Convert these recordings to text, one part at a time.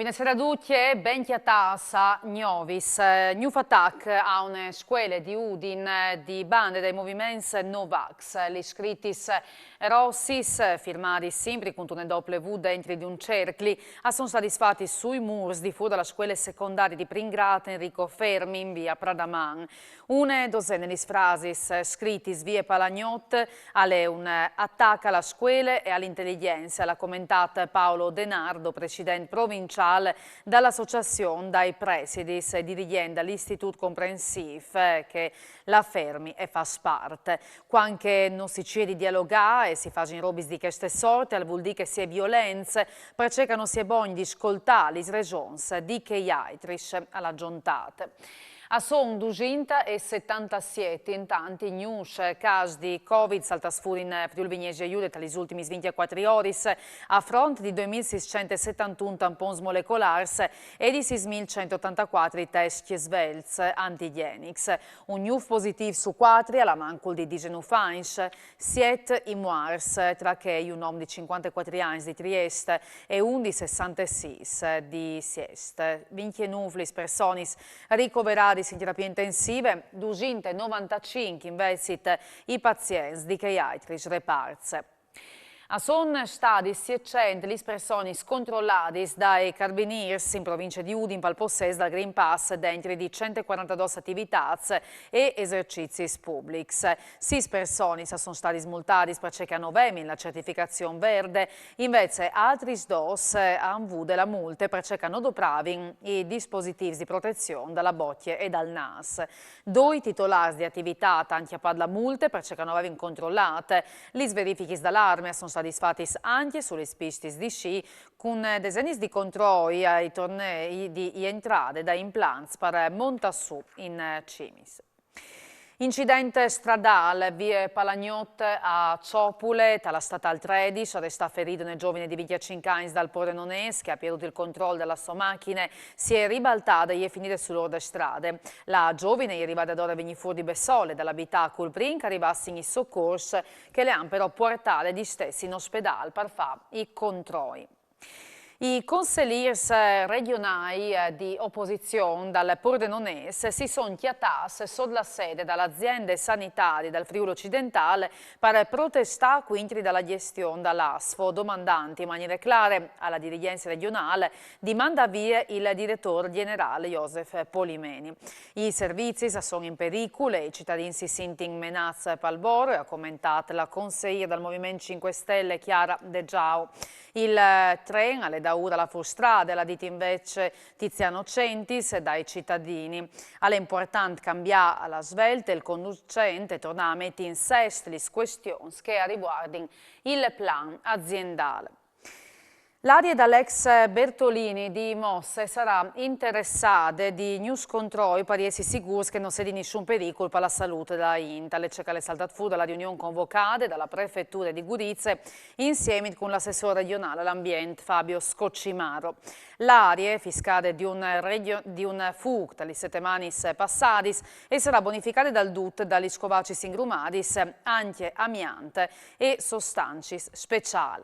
Buonasera a tutti e ben chiatassa Gnovis. New attack a una scuola di Udin di bande dei movimenti Novax. Gli iscrittis rossis, firmati sempre con una W dentro di un cercli, sono stati fatti sui muri di fuori dalla scuola secondaria di Pringrata Enrico Fermi in via Pradaman. Una dozzina di frasi scritte via Palagnot alle un attacco alla scuola e all'intelligenza, l'ha commentata Paolo Denardo, presidente provinciale dall'associazione dai presidi dirigente all'Istituto Comprensive che la Fermi e fa parte. Quando non si c'è di dialogare e si fa in robis di queste sorte, vuol dire che si è violenza, perché non si è buoni di ascoltare le ragioni di che gli altri alla giuntata. A son 277 intanti news casi di Covid saltas fuori in Friuli Venezia Giulia tra gli ultimi 24 ore a fronte di 2671 tampons molecolari e di 6184 test svelz antigenics. Un new positivo su 4 alla mancul di 19 anni, 7 i muars, tra che un uomo di 54 anni di Trieste e un di 66 di Siest. 29 persone ricoverate in terapia intensive, 295 invece i pazienti di che altri reparti. Sono stati 600 le persone scontrollate dai carabinieri in provincia di Udine per il possesso del Green Pass dentro di 142 attività e esercizi pubblici. 6 persone sono state smultate perché hanno la certificazione verde, invece altri 2 hanno avuto la multa perché hanno doprato i dispositivi di protezione dalla bocchia e dal nas. 2 titolari di attività tanti a la multa perché hanno controllate. Le verifiche d'allarme sono stati fatti anche sulle piste di sci con designi di controlli ai tornei di entrate da implants per Montassù in Cimis. Incidente stradale, via Palagnot a Ciopule, alla statale 13, resta ferito un giovane di 25 anni dal Pordenonese che ha perduto il controllo della sua macchina, si è ribaltata e è finita sull'orde strade. La giovane è arrivata ad ora a venire fuori di Bessole dall'abitacolo prima che arrivassero i soccorsi che le hanno però portate di stessi in ospedale per fare i controlli. I consiglieri regionali di opposizione dal Pordenonese si sono chiatati sulla sede dall'azienda sanitaria del Friuli Occidentale per protestare quindi dalla gestione dall'ASFO, domandanti in maniera clara alla dirigenza regionale di mandare via il direttore generale Josef Polimeni. I servizi sono in pericolo e i cittadini si sentono menati per il loro, ha commentato la consigliera del Movimento 5 Stelle Chiara De Giao. Il treno alle da ora la frustrata, la dita invece Tiziano Centis dai cittadini. È importante cambiare alla svelta il conducente torna a mettere in sesto le questioni che riguardano il plan aziendale. L'area dall'ex Bertolini di Mosse sarà interessata di news control per essere sicuri che non sia di nessun pericolo per la salute della INTA. Le cerca saltate fuori dalla riunione convocata dalla prefettura di Gurize insieme con l'assessore regionale all'ambiente Fabio Scoccimaro. L'area fiscale di un FUC dalle settimane passate e sarà bonificata dal DUT dagli scovaci ingrumadis anche amiante e sostanze speciali.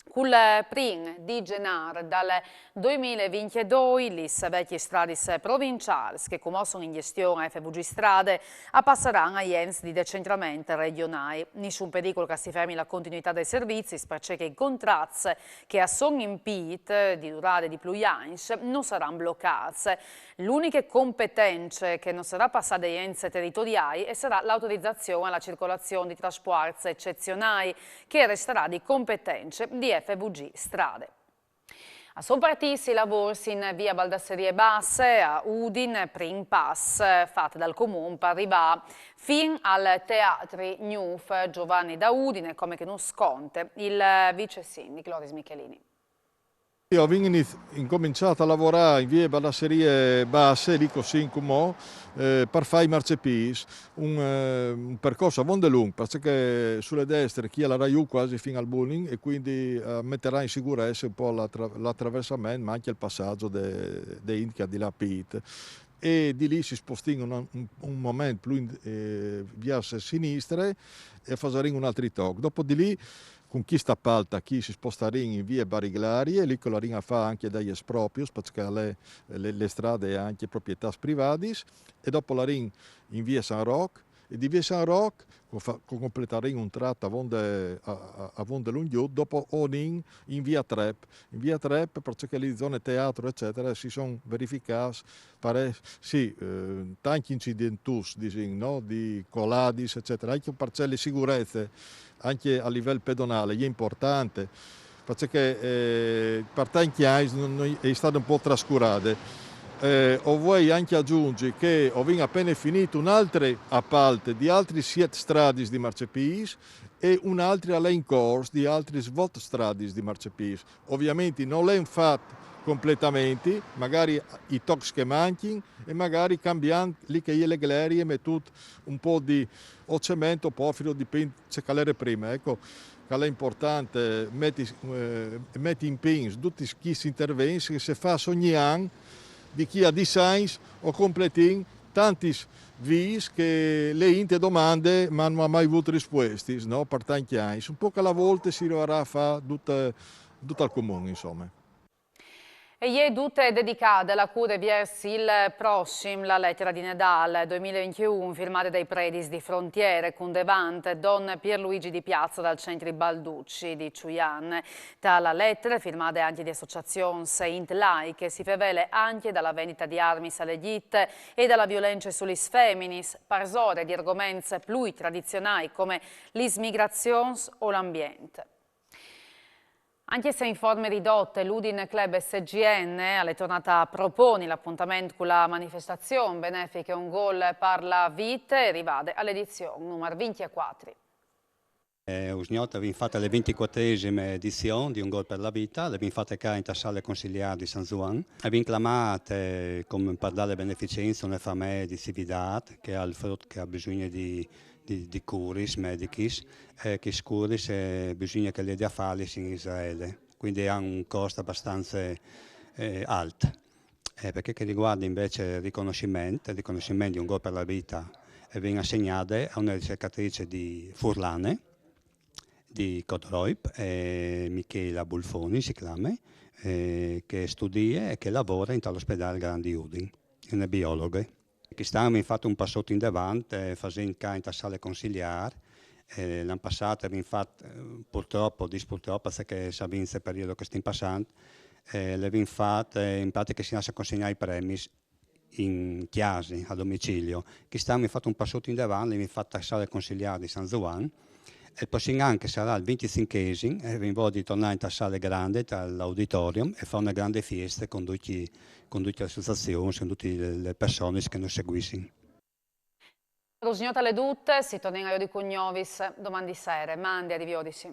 Col prim di gennaio dal 2022 le vecchie strade provinciali che sono in gestione FVG Strade passeranno agli enti di decentramento regionali. Nessun pericolo che si fermi la continuità dei servizi perché i contratti che sono impediti di durare di più anni non saranno bloccati. L'unica competenza che non sarà passata agli enti territoriali sarà l'autorizzazione alla circolazione di trasporti eccezionali che resterà di competenze di FVG Strade. Sono partiti i lavori in via Baldasserie Basse a Udine, prim pass fatto dal comune per arrivare fino al Teatri Newf Giovanni da Udine, come che non sconte il vice sindaco Loris Michelini. Io ho incominciato a lavorare in via Baldasserie Basse, lì così per fare i marciapiedi, un percorso a Vondelung, perché sulle destre chi ha la Raiu quasi fino al Bulling e quindi metterà in sicurezza un po' l'attraversamento, ma anche il passaggio dei Inca di là Pit. E di lì si spostano un momento più verso sinistra e faranno un altro tocco. Dopo di lì con chi sta appalta, chi si sposta in vie bariglarie, lì con la ringa fa anche dagli esproprios, perché le strade anche proprietà private, e dopo la ring in via San Roque, e di via San Roque completare un tratto a Vonde Lungiù, dopo in via Trep. In via Trep, perché le zone teatro, eccetera, si sono verificati tanti incidenti, no? Di coladis, eccetera, anche parcelle sicurezze, anche a livello pedonale, è importante, perché per tanti anni è stato un po' trascurato. O vuoi anche aggiungere che ho appena finito un'altra appalto di altri 7 strade di marciapiede e un'altra alla in corso di altri 8 strade di marciapiede. Ovviamente non l'hanno fatto completamente, magari i tox che mancano e magari cambiando lì che le galerie e mettendo un po' di o cemento o porfido, dipende se calere prima. Ecco, che è importante, metti in pins tutti questi interventi che si fa ogni anno di chi ha designs o completing tanti vis che le inte domande ma non ha mai avuto risposte, no? Per tanti anni. Un po' che alla volta si riuscirà a fare tutto al comune, insomma. E gli è tutte dedicate alla cura verso il prossimo, la lettera di Nadal 2021 firmata dai predis di Frontiere con Devante Don Pierluigi di Piazza dal centro Balducci di Ciuian. Tale lettera firmata anche di associazioni Saint Lai che si rivela anche dalla vendita di armi alle gite e dalla violenza sulle feminis, parsore di argomenti più tradizionali come l'ismigrazione o l'ambiente. Anche se in forme ridotte, l'Udin Club SGN alle tornata propone l'appuntamento con la manifestazione benefica Un Gol per la Vita e rivade all'edizione numero 24. Usgnota abbiamo fatto la 24esima edizione di Un Gol per la Vita, l'abbiamo fatta qua in Tassale Consigliare di San Juan. Abbiamo chiamato come per dare beneficenza una famiglia di civiltà che ha il frutto che ha bisogno di curis medicus, che curis bisogna che le dia fare in Israele, quindi ha un costo abbastanza alto. Perché che riguarda invece il riconoscimento di Un Gol per la Vita, viene assegnato a una ricercatrice di Furlane, di Codroip, Michela Bulfoni si chiama, che studia e che lavora in all'ospedale Grandi Udin, è una biologa. Quest'anno abbiamo fatto un passo in avanti, facendo in Tassale Consigliare. L'anno passato abbiamo fatto, purtroppo perché sappiamo il periodo che stiamo passando, l'abbiamo fatto in pratica che si lascia consegnare i premi in chiesa, a domicilio. Quest'anno abbiamo fatto un passo in avanti, abbiamo fatto Tassale Consigliare di San Juan. E il prossimo anno che sarà il 25esimo, vi voglio tornare in Tassale Grande, all'auditorium, e fare una grande festa con tutte le associazioni, con tutte le persone che nos seguiscono. Rosignota le tutte, si torna in di Cugnovis domani sera, mandi a Diviodisi.